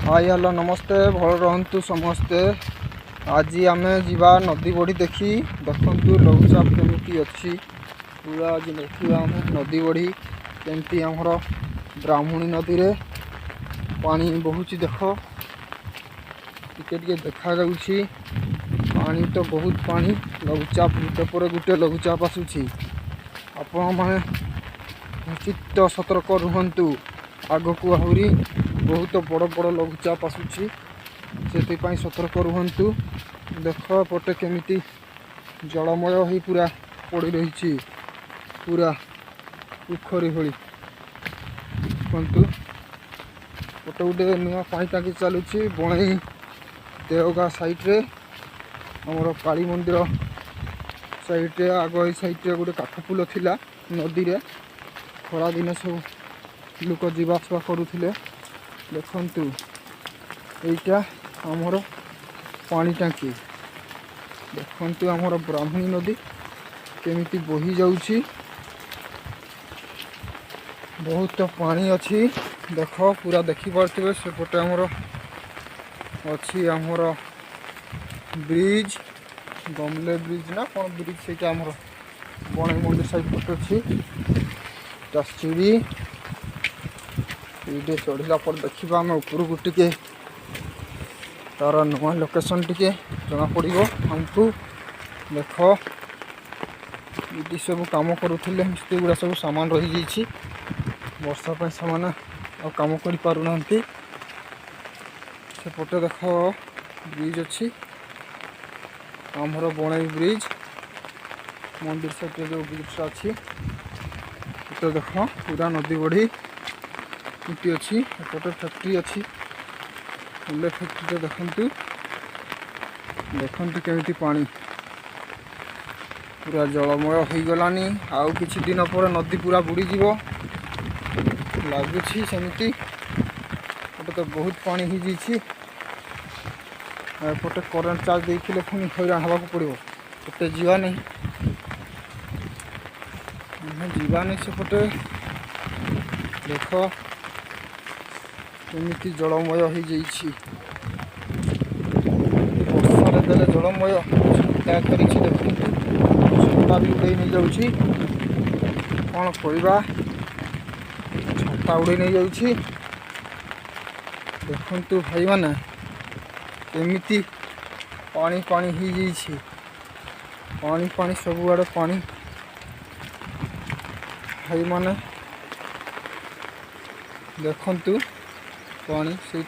Hi hello नमस्ते भल रहतु समस्ते। आज आम जा नदी बड़ी देखी देखु लघुचाप केमी अच्छी पूरा आज देखा आम नदी बड़ी केमती आमर ब्राह्मणी नदी रे पानी बहुची देख टिके देखा पानी तो बहुत पानी लघुचाप गुटे पर गुटे लघुचाप आसूची आपण मैंने निश्चित सतर्क रुहतु आग को आहरी बहुत बड़ बड़ लघुचाप आसूची से सतर्क रुहतु। देख पटे केमिति जलमय हो पूरा पड़ रही पूरा पोखरी भली देखु पटे गोटे नुआ पानी टाँकी चलुची बणई देवगा साइड्रे आमर काली मंदिर साइड्रे आग साइड्रे गोटे काठपुल थिला नदी रे खरा दिन सब लोक जीवासवा करुले देखु यहीटा आमर पानी टाँकी देखु आमर ब्राह्मणी नदी केमिति बही जाऊँची बहुत पानी अच्छी देख पूरा देखिपे सेपटे आमर अच्छी आमर ब्रिज गमले ब्रिज ना कौन ब्रिज से आमर बणई मंदिर साइड पटे अच्छी सीढ़ी ये चढ़ला पर देखा आम उपरकू टिके तार नुआ लोकेशन टिके जना पड़ो आमको देख ये सब कम करुले मिस्त्री गुड़ा सब सामान रही जाइए वर्षा पर से काम करना सेपटे देख ब्रिज अच्छी आमर बणई ब्रिज मंदिर साइड जो ब्रिज अच्छी तो देख पूरा नदी बढ़ी टी अच्छी एपटे फैक्ट्री अच्छी फुले फैक्ट्री देखु देखु केमिति पानी पूरा जलमय हो गलानी आउ किछि दिन पर नदी पूरा बुड़ी जीवो लगुच सेमती तो बहुत पानी हो जाइए एपटे करेन्ट चार्ज देखे पुणी हैरान हवा पड़ो एते जीवा नहीं जीवा नहीं सेपटे देख केमिति जलमय हो जाइए वर्षा देले जलमय क्या कर छता भी उड़े नहीं जाऊँगी कौन करवा छता उड़े नहीं जाऊँगी देखु भाई माने केमिति पानी पानी हो जाइए पानी पानी सब आड़े पानी भाई माने देखु पानी से